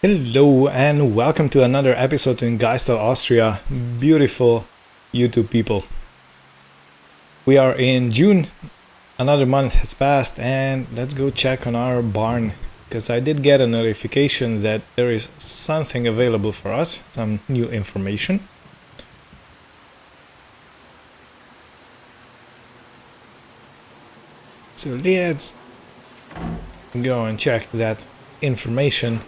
Hello and welcome to another episode in Geistal, Austria. Beautiful YouTube people. We are in June, another month has passed, and let's go check on our barn because I did get a notification that there is something available for us, some new information. So let's go and check that information.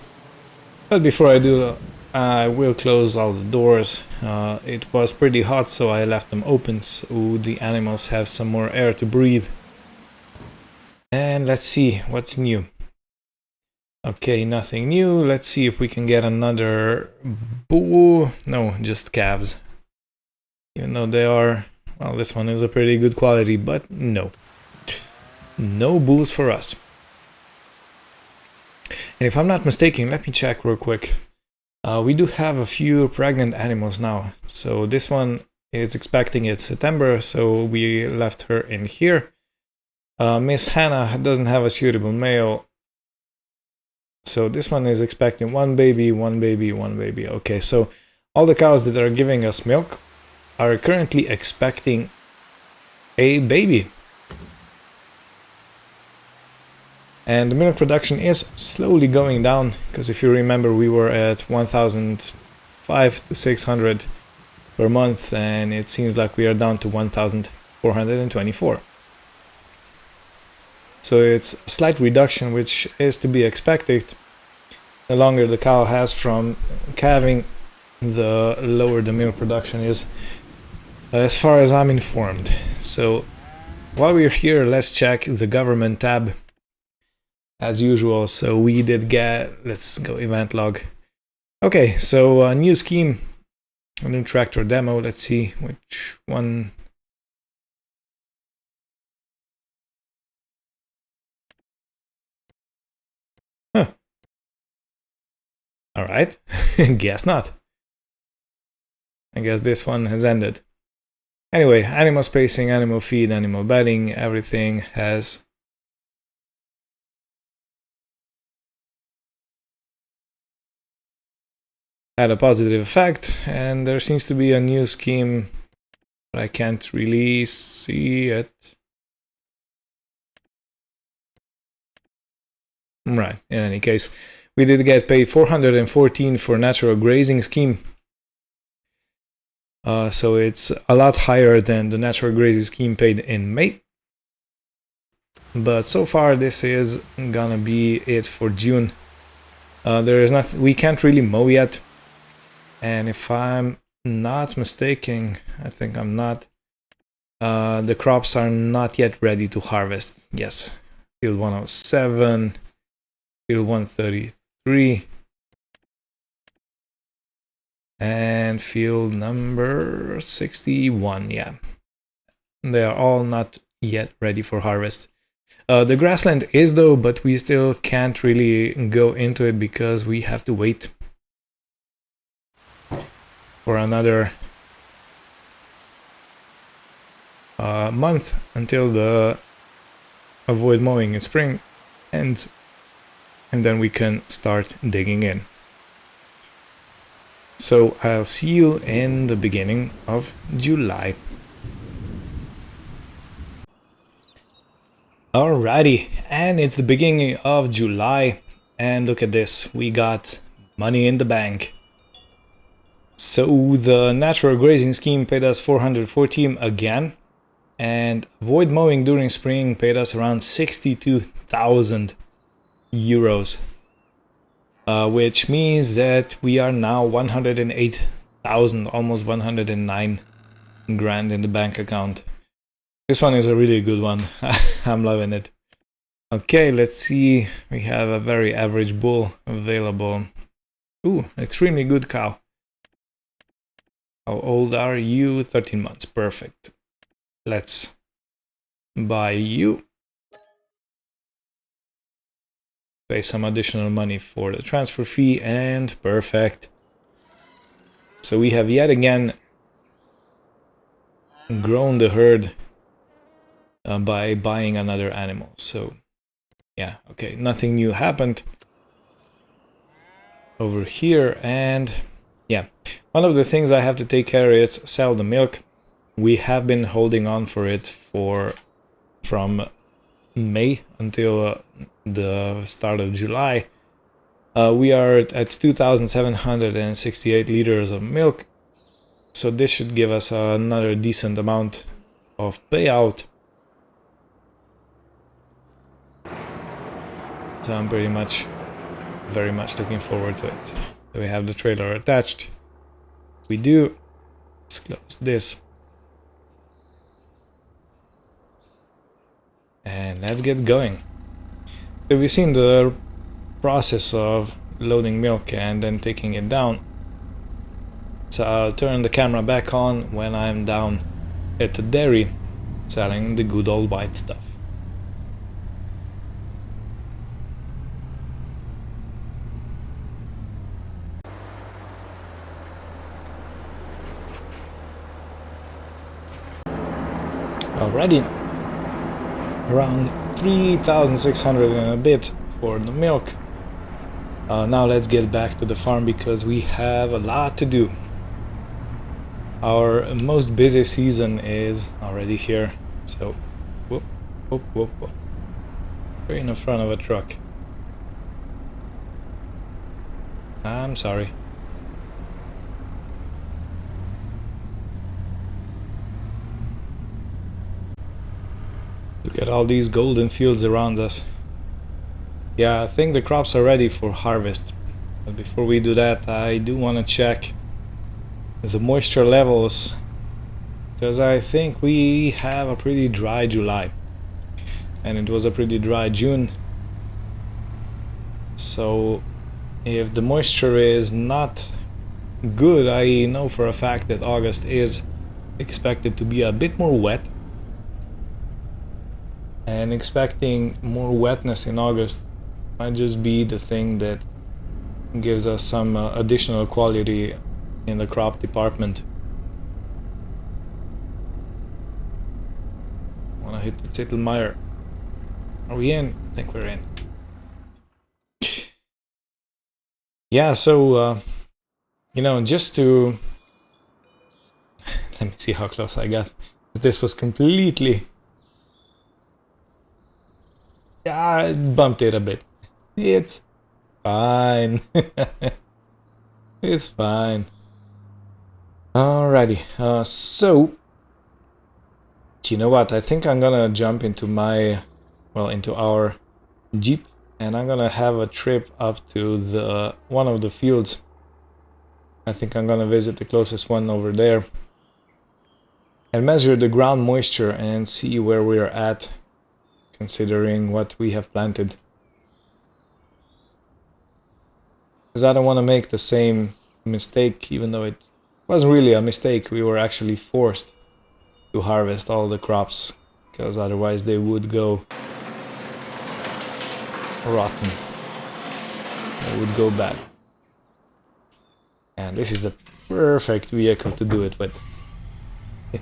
But before I do, I will close all the doors. It was pretty hot, so I left them open so the animals have some more air to breathe. And let's see what's new. Okay, nothing new. Let's see if we can get another bull. No, just calves. Even though they are, well, this one is a pretty good quality, but no. No bulls for us. And if I'm not mistaken, let me check real quick. We do have a few pregnant animals now. So this one is expecting it September, so we left her in here. Miss Hannah doesn't have a suitable male. So this one is expecting one baby, one baby, one baby. Okay, so all the cows that are giving us milk are currently expecting a baby. And the milk production is slowly going down, because if you remember, we were at 1,500 to 600 per month, and it seems like we are down to 1,424. So it's a slight reduction, which is to be expected. The longer the cow has from calving, the lower the milk production is, as far as I'm informed. So while we're here, let's check the government tab. As usual, so we did get, let's go event log. Okay, so a new scheme, a new tractor demo. Let's see which one. Huh. All right, guess not. I guess this one has ended. Anyway, animal spacing, animal feed, animal bedding, everything has had a positive effect, and there seems to be a new scheme, but I can't really see it. Right, in any case, we did get paid 414 for natural grazing scheme. So it's a lot higher than the natural grazing scheme paid in May. But so far, this is gonna be it for June. There is nothing, we can't really mow yet. And if I'm not mistaken, I think I'm not, the crops are not yet ready to harvest. Yes, field 107, field 133, and field number 61, yeah. They are all not yet ready for harvest. The grassland is though, but we still can't really go into it because we have to wait for another month until the avoid mowing in spring ends, and then we can start digging in. So I'll see you in the beginning of July. Alrighty, and it's the beginning of July, and look at this, we got money in the bank. So the natural grazing scheme paid us 414 again, and void mowing during spring paid us around 62,000 euros, which means that we are now 108,000, almost 109 grand in the bank account. This one is a really good one. I'm loving it. Okay, let's see. We have a very average bull available. Ooh, extremely good cow. How old are you? 13 months. Perfect. Let's buy you. Pay some additional money for the transfer fee, and perfect. So we have yet again grown the herd by buying another animal. So yeah, okay, nothing new happened. over here, and yeah, one of the things I have to take care is sell the milk. We have been holding on for it from May until the start of July. We are at 2,768 liters of milk, so this should give us another decent amount of payout. So I'm very much looking forward to it. Do we have the trailer attached? We do. Let's close this. And let's get going. So we've seen the process of loading milk and then taking it down. So I'll turn the camera back on when I'm down at the dairy selling the good old white stuff. Alrighty, around 3,600 and a bit for the milk. Now let's get back to the farm because we have a lot to do. Our most busy season is already here, so whoop, whoop, whoop, whoop. We're in the front of a truck. I'm sorry. Look at all these golden fields around us. Yeah, I think the crops are ready for harvest. But before we do that, I do want to check the moisture levels, because I think we have a pretty dry July. And it was a pretty dry June. So if the moisture is not good, I know for a fact that August is expected to be a bit more wet. And expecting more wetness in August might just be the thing that gives us some additional quality in the crop department. I wanna hit the Zittelmeier. Are we in? I think we're in. Yeah, so you know, just to let me see how close I got. This was completely, I bumped it a bit. It's fine. It's fine. Alrighty. So, you know what? I think I'm gonna jump into into our Jeep, and I'm gonna have a trip up to the one of the fields. I think I'm gonna visit the closest one over there and measure the ground moisture and see where we're at, considering what we have planted. Because I don't want to make the same mistake, even though it wasn't really a mistake. We were actually forced to harvest all the crops, because otherwise they would go rotten. They would go bad. And this is the perfect vehicle to do it with.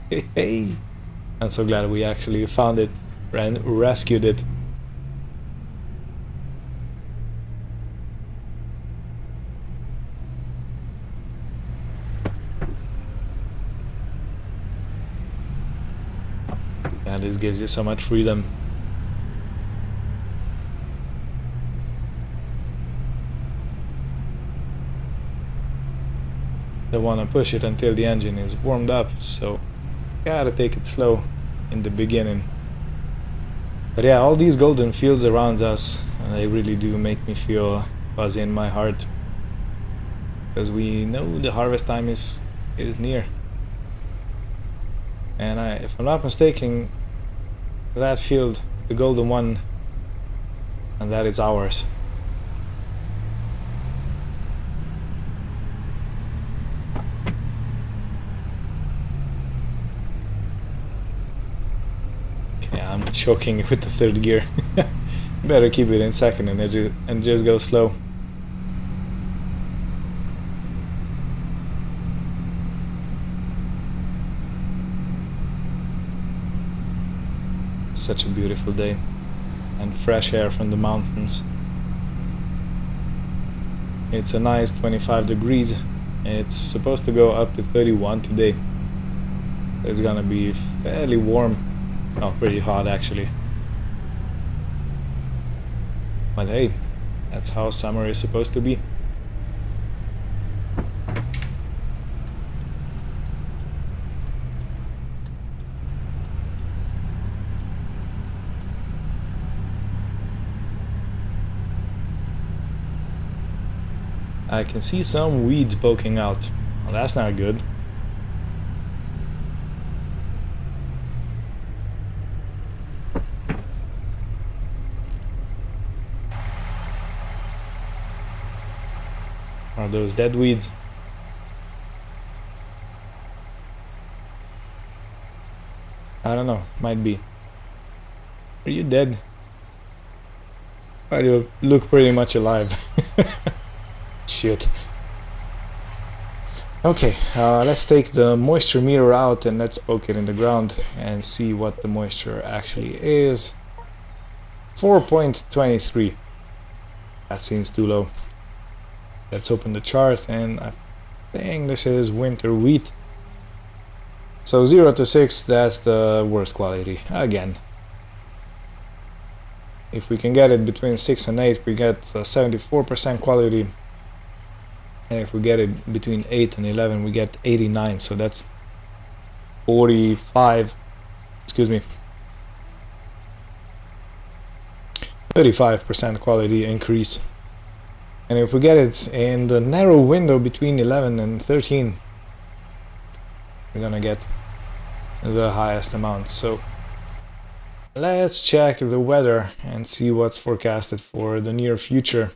Hey, I'm so glad we actually found it and rescued it. Yeah, this gives you so much freedom. Don't want to push it until the engine is warmed up, so gotta take it slow in the beginning. But yeah, all these golden fields around us, they really do make me feel fuzzy in my heart, because we know the harvest time is near. And if I'm not mistaken, that field, the golden one, and that is ours. Okay, I'm choking with the third gear. Better keep it in second and just go slow. Such a beautiful day, and fresh air from the mountains. It's a nice 25 degrees. It's supposed to go up to 31 today. It's gonna be fairly warm. Oh, pretty hot actually. But hey, that's how summer is supposed to be. I can see some weeds poking out. Well, that's not good. Are those dead weeds? I don't know, might be. Are you dead? Why do you look pretty much alive? Shit. Okay, let's take the moisture meter out and let's poke it in the ground and see what the moisture actually is. 4.23. That seems too low. Let's open the chart, and I think this is winter wheat. So 0 to 6, that's the worst quality, again. If we can get it between 6 and 8, we get 74% quality. And if we get it between 8 and 11, we get 89, so that's 45, excuse me, 35% quality increase. And if we get it in the narrow window between 11 and 13, we're gonna get the highest amount. So let's check the weather and see what's forecasted for the near future.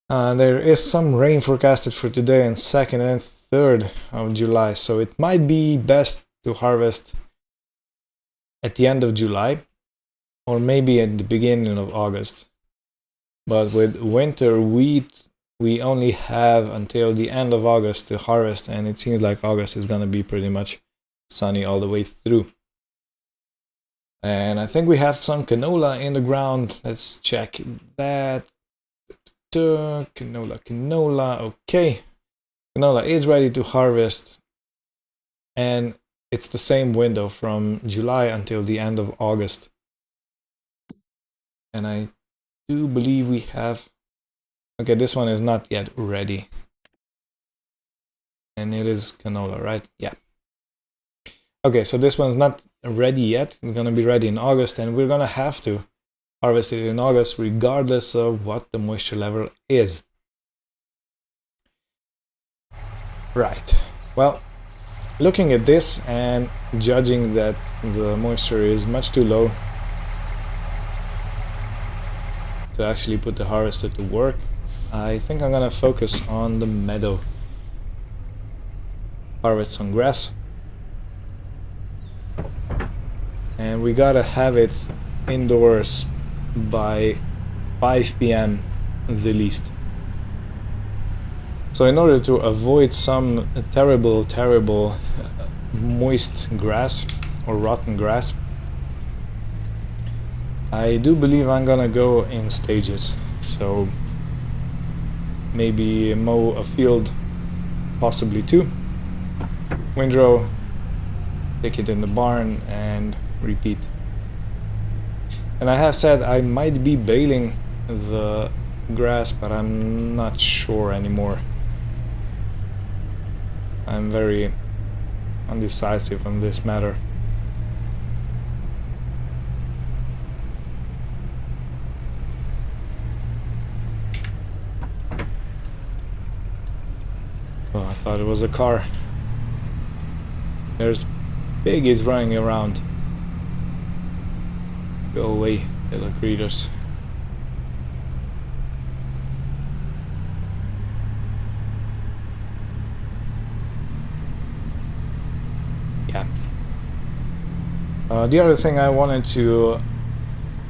There is some rain forecasted for today and 2nd and 3rd of July, so it might be best to harvest at the end of July or maybe at the beginning of August. But with winter wheat, we only have until the end of August to harvest, and it seems like August is gonna be pretty much sunny all the way through. And I think we have some canola in the ground. Let's check that. Canola, okay. Canola is ready to harvest, and it's the same window from July until the end of August. And I do believe we have, okay, this one is not yet ready, and it is canola, right? Yeah. Okay, so this one's not ready yet. It's gonna be ready in August, and we're gonna have to harvest it in August regardless of what the moisture level is. Right, well, looking at this and judging that the moisture is much too low to actually put the harvester to work, I think I'm gonna focus on the meadow. Harvest some grass. And we gotta have it indoors by 5 p.m. the least. So in order to avoid some terrible moist grass or rotten grass, I do believe I'm gonna go in stages. So maybe mow a field, possibly 2, windrow, take it in the barn and repeat. And I have said I might be baling the grass, but I'm not sure anymore. I'm very undecisive on this matter. Oh, I thought it was a car. There's piggies running around. Go away, little creatures. Yeah. The other thing I wanted to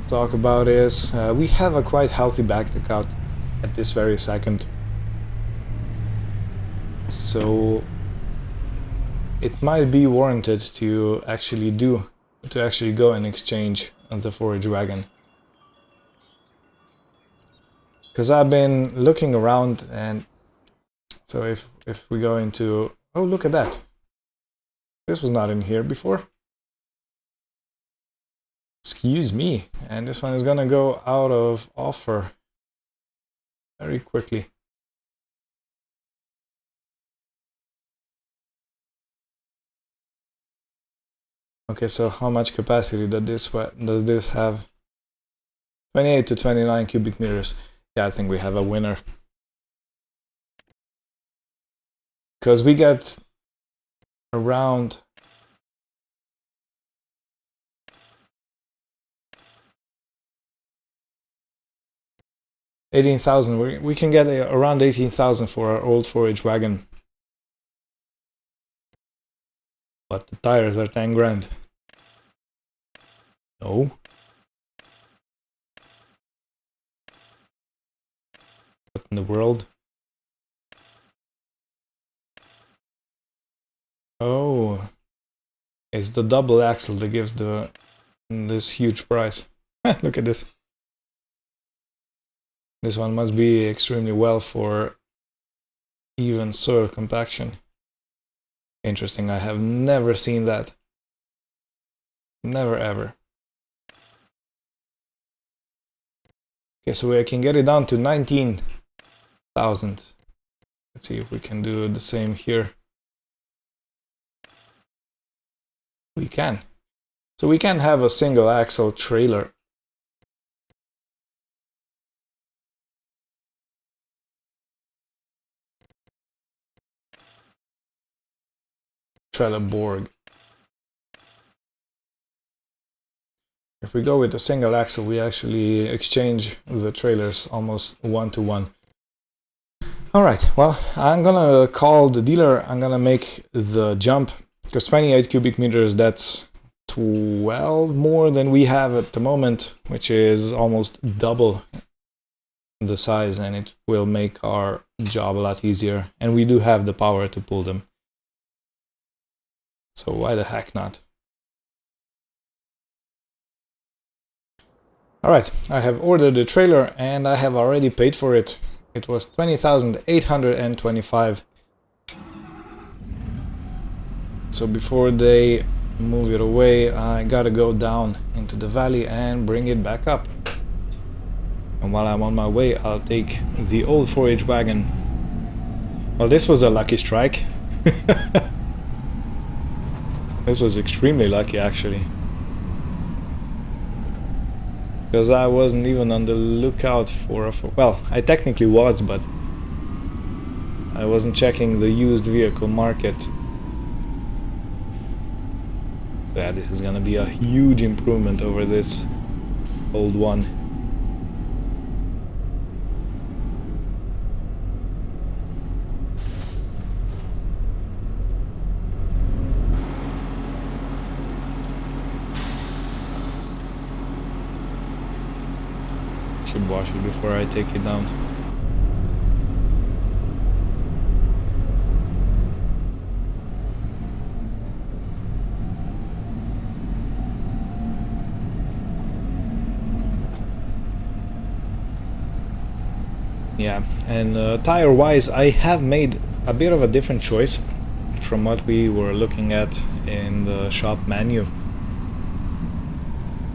talk about is we have a quite healthy bank account at this very second. So it might be warranted to actually go and exchange on the forage wagon. because I've been looking around, and so if we go into, oh, look at that, this was not in here before. Excuse me, and this one is gonna go out of offer very quickly. Okay, so how much capacity does this have? 28 to 29 cubic meters. Yeah, I think we have a winner. Because we get around $18,000. We can get around 18,000 for our old 4H wagon. But the tires are 10 grand. No. What in the world? Oh. It's the double axle that gives this huge price. Look at this. This one must be extremely well for even soil compaction. Interesting, I have never seen that. Never ever. Okay, so I can get it down to 19,000. Let's see if we can do the same here. We can. So we can have a single axle trailer. Trelleborg. If we go with a single axle, we actually exchange the trailers almost 1-to-1. Alright, well, I'm gonna call the dealer, I'm gonna make the jump, because 28 cubic meters, that's 12 more than we have at the moment, which is almost double the size, and it will make our job a lot easier, and we do have the power to pull them. So why the heck not? Alright, I have ordered the trailer and I have already paid for it. It was 20,825. So before they move it away, I gotta go down into the valley and bring it back up. And while I'm on my way, I'll take the old 4H wagon. Well, this was a lucky strike. This was extremely lucky, actually. Because I wasn't even on the lookout for a... Well, I technically was, but I wasn't checking the used vehicle market. Yeah, this is gonna be a huge improvement over this old one. Should wash it before I take it down. Yeah, and tire-wise, I have made a bit of a different choice from what we were looking at in the shop menu.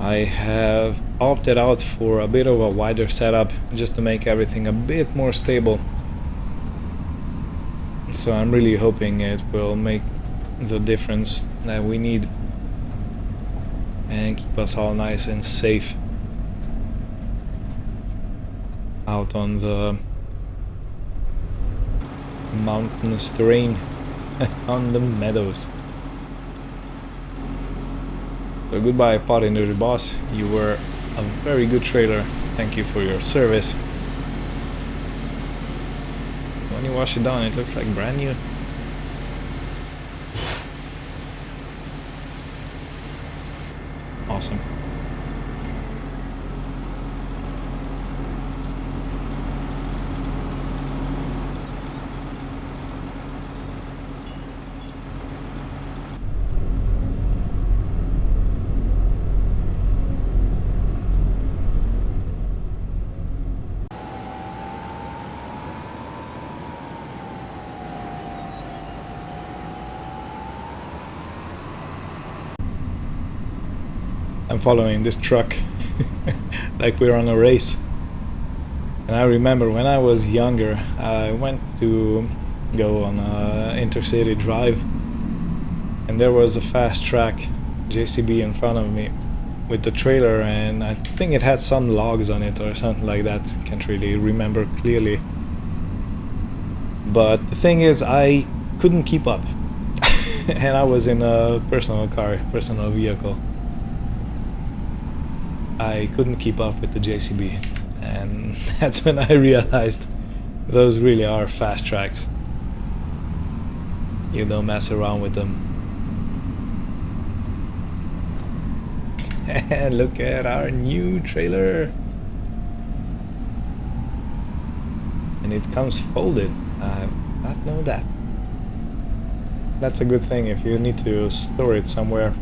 I have opted out for a bit of a wider setup just to make everything a bit more stable. So I'm really hoping it will make the difference that we need and keep us all nice and safe out on the mountainous terrain on the meadows. So goodbye, Potty Boss. You were a very good trailer. Thank you for your service. When you wash it down, it looks like brand new. Awesome. I'm following this truck like we're on a race. And I remember when I was younger, I went to go on a intercity drive, and there was a fast track JCB in front of me with the trailer, and I think it had some logs on it or something like that. Can't really remember clearly. But the thing is, I couldn't keep up. And I was in a personal vehicle. I couldn't keep up with the JCB. And that's when I realized those really are fast tracks. You don't mess around with them. And look at our new trailer. And it comes folded. I did not know that. That's a good thing if you need to store it somewhere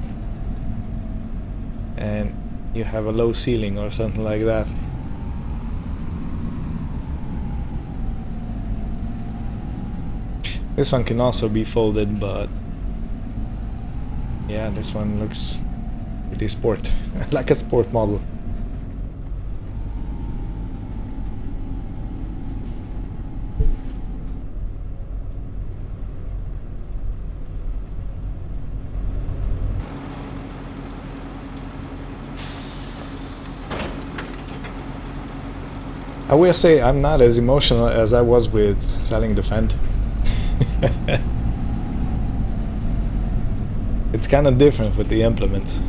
and you have a low ceiling or something like that. This one can also be folded, but yeah, this one looks pretty sport, like a sport model. I will say I'm not as emotional as I was with selling the Fendt. It's kind of different with the implements.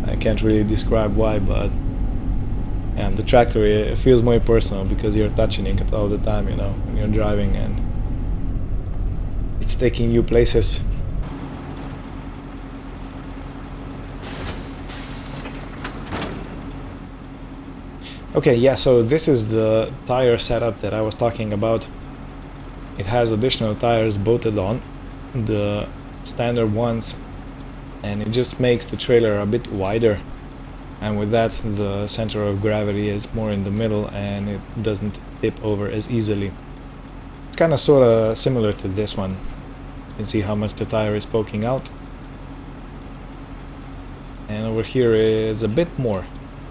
I can't really describe why, but yeah, the tractor, it feels more personal because you're touching it all the time, you know, when you're driving, and it's taking you places. Okay, yeah, so this is the tire setup that I was talking about. It has additional tires bolted on, the standard ones, and it just makes the trailer a bit wider, and with that the center of gravity is more in the middle and it doesn't tip over as easily. It's kind of sort of similar to this one. You can see how much the tire is poking out, and over here is a bit more.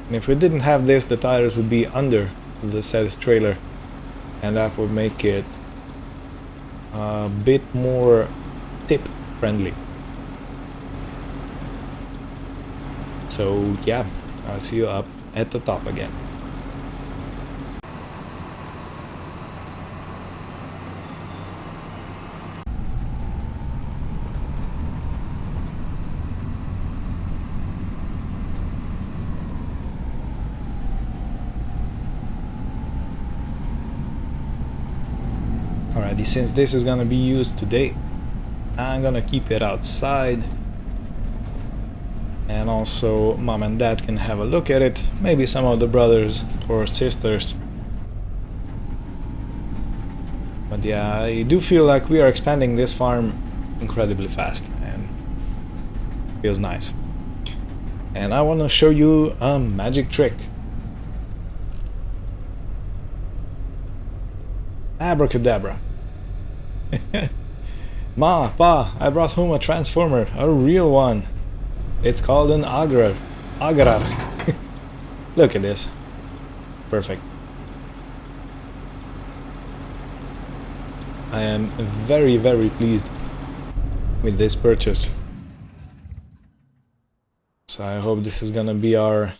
And if we didn't have this, the tires would be under the said trailer, and that would make it a bit more tip friendly. So yeah, I'll see you up at the top again. Alrighty, since this is gonna be used today, I'm gonna keep it outside, and also mom and dad can have a look at it, maybe some of the brothers or sisters. But yeah, I do feel like we are expanding this farm incredibly fast and feels nice. And I want to show you a magic trick. Abracadabra. Ma, Pa, I brought home a transformer, a real one. It's called an Agrar. Look at this. Perfect. I am very, very pleased with this purchase. So I hope this is gonna be our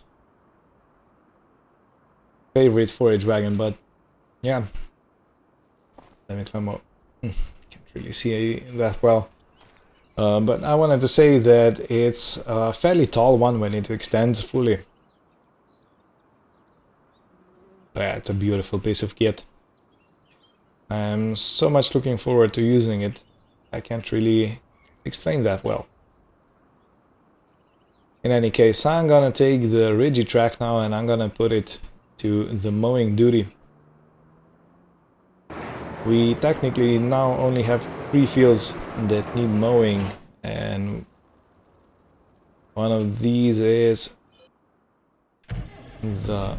favorite forage wagon, but yeah. Let me climb up. Can't really see that well. But I wanted to say that it's a fairly tall one when it extends fully. But yeah, it's a beautiful piece of kit. I'm so much looking forward to using it. I can't really explain that well. In any case, I'm gonna take the Rigitrack now and I'm gonna put it to the mowing duty. We technically now only have 3 fields that need mowing, and one of these is the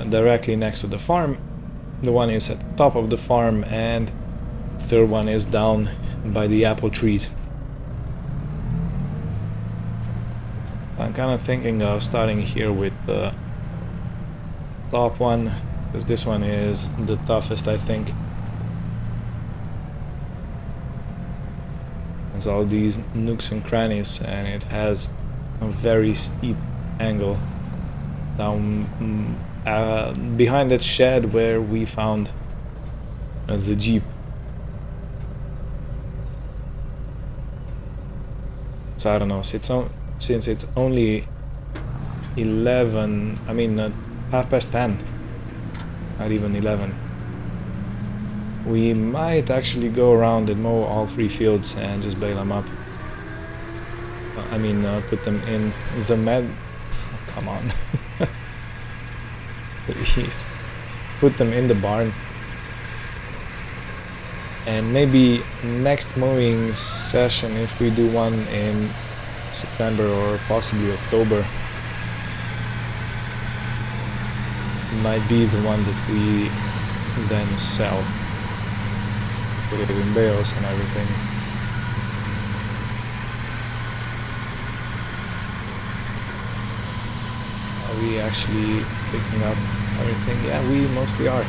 directly next to the farm. The one is at the top of the farm, and Third one is down by the apple trees. So I'm kind of thinking of starting here with the top one, because this one is the toughest, I think. There's all these nooks and crannies, and it has a very steep angle down behind that shed where we found the Jeep. So I don't know, since it's only 11, I mean 10:30, not even 11. We might actually go around and mow all 3 fields and just bale them up. I mean, put them in the come on. Please. Put them in the barn. And maybe next mowing session, if we do one in September or possibly October, might be the one that we then sell. Put it in bales and everything. Are we actually picking up everything? Yeah, we mostly are.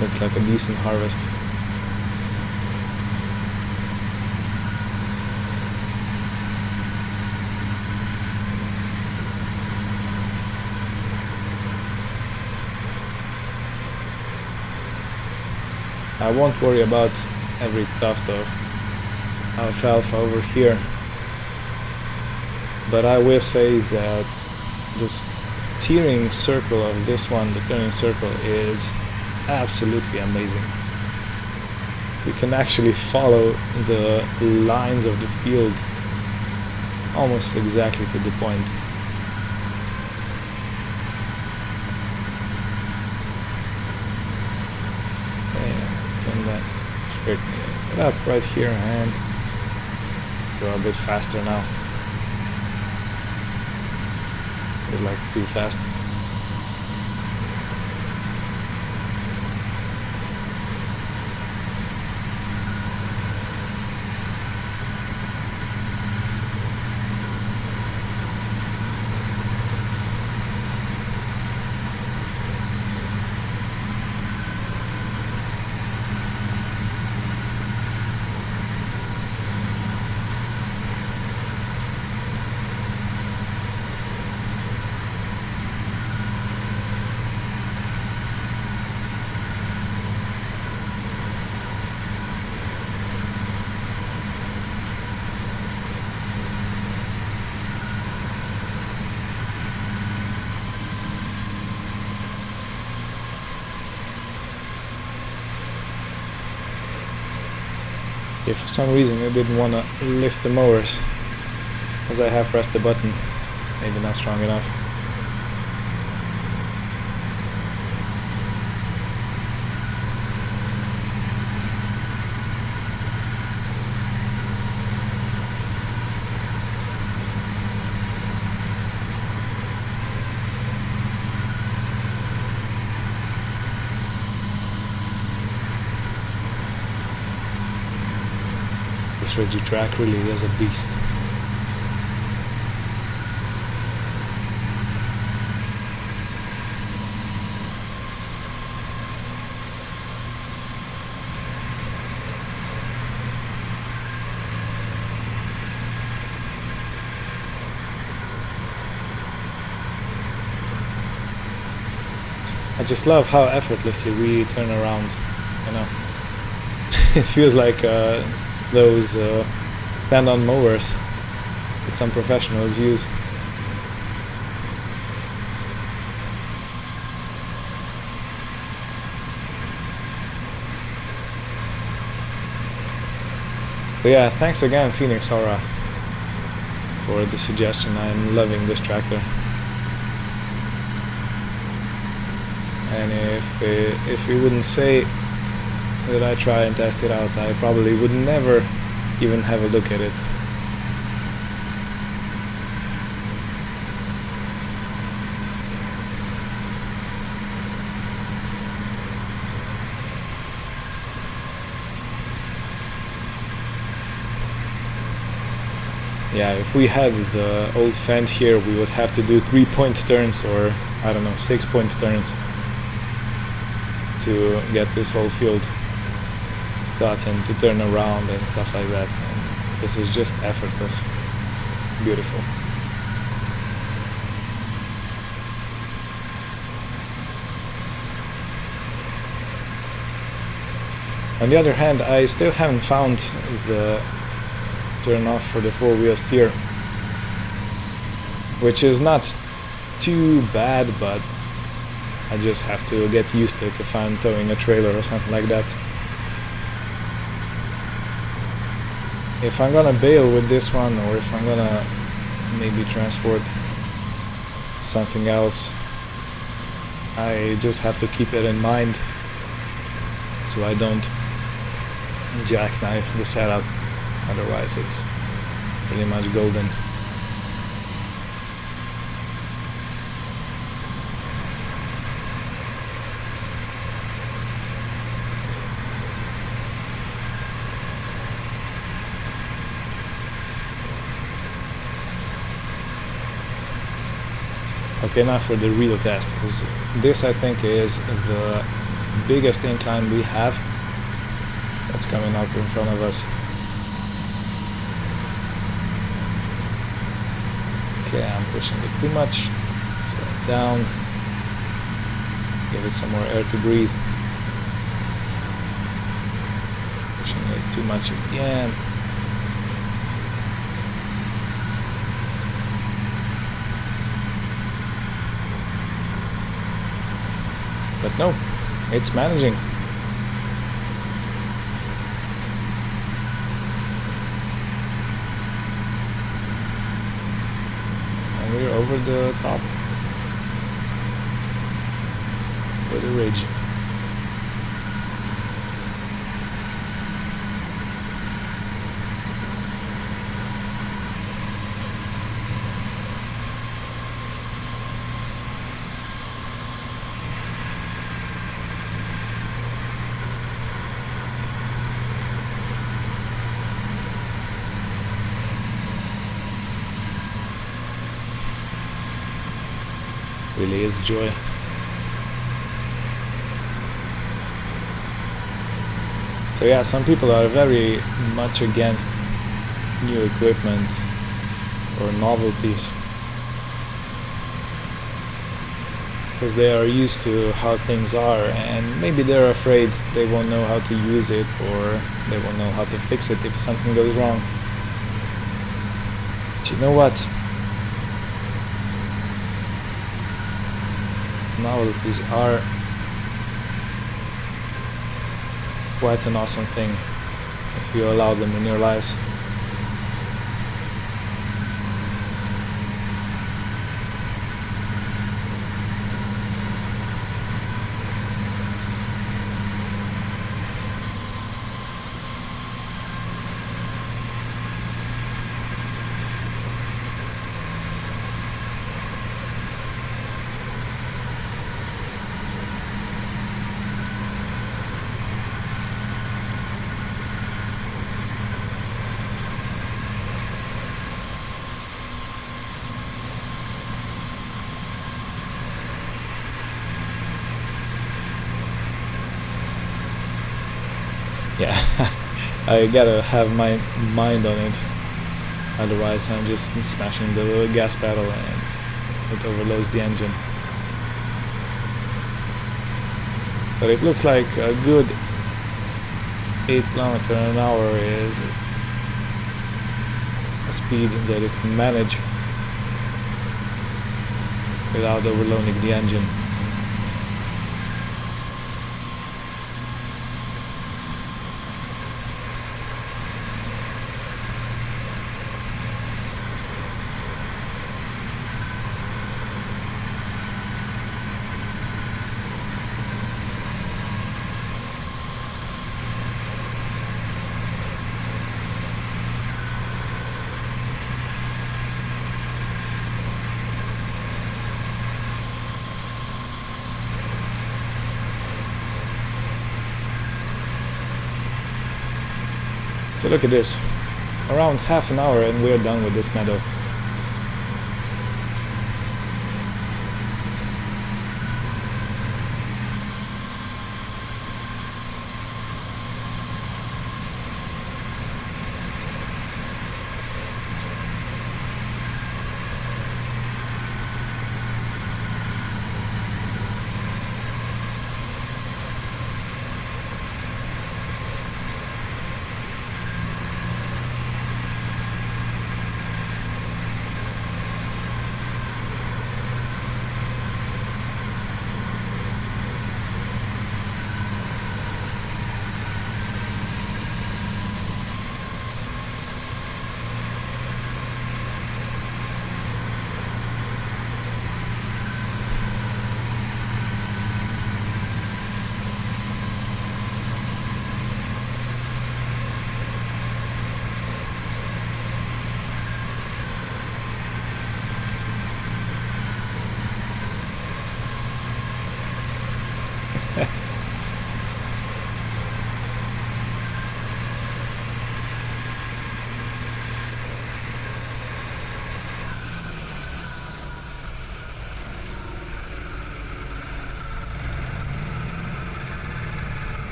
Looks like a decent harvest. I won't worry about every tuft of alfalfa over here, but I will say that the steering circle of this one, the turning circle, is absolutely amazing. We can actually follow the lines of the field almost exactly to the point. Straighten it up right here and go a bit faster now. It's like too fast. If for some reason I didn't want to lift the mowers, as I have pressed the button, maybe not strong enough. This Regitrack really is a beast. I just love how effortlessly we turn around, you know. It feels like those stand-on mowers that some professionals use. But yeah, thanks again Phoenix Aura for the suggestion. I'm loving this tractor. And if you wouldn't say that I try and test it out, I probably would never even have a look at it. Yeah, if we had the old Fendt here, we would have to do 3-point turns, or I don't know, 6-point turns to get this whole field cut and to turn around and stuff like that. And this is just effortless. Beautiful. On the other hand, I still haven't found the turn off for the 4-wheel steer, which is not too bad, but I just have to get used to it if I'm towing a trailer or something like that. If I'm gonna bail with this one, or if I'm gonna maybe transport something else, I just have to keep it in mind so I don't jackknife the setup, otherwise it's pretty much golden. Okay, now for the real test, because this I think is the biggest incline we have that's coming up in front of us. Okay, I'm pushing it too much. Slow it down. Give it some more air to breathe. Pushing it too much again. But no, it's managing. And we're over the top with the ridge. Really is joy. So yeah, some people are very much against new equipment or novelties because they are used to how things are, and maybe they're afraid they won't know how to use it, or they won't know how to fix it if something goes wrong. But you know what? Novelties are quite an awesome thing if you allow them in your lives. Yeah, I gotta have my mind on it, otherwise I'm just smashing the gas pedal and it overloads the engine. But it looks like a good 8 km/h is a speed that it can manage without overloading the engine. So look at this. around half an hour and we're done with this meadow.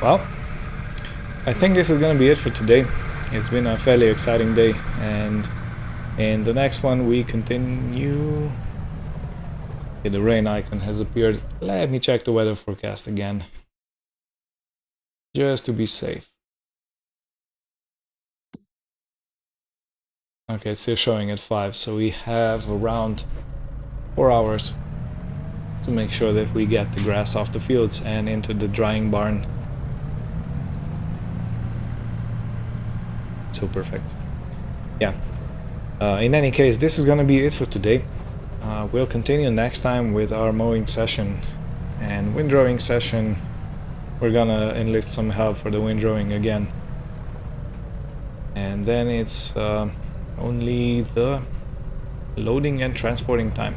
Well, I think this is gonna be it for today. It's been a fairly exciting day, and in the next one we continue. Okay, the rain icon has appeared. Let me check the weather forecast again, just to be safe. Okay, it's still showing at 5, so we have around 4 hours to make sure that we get the grass off the fields and into the drying barn. So perfect. Yeah. In any case, this is gonna be it for today. We'll continue next time with our mowing session and windrowing session. We're gonna enlist some help for the windrowing again. And then it's only the loading and transporting time.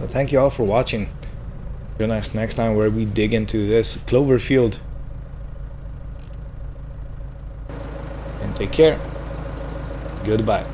So thank you all for watching. Join us next time where we dig into this clover field. And take care. Goodbye.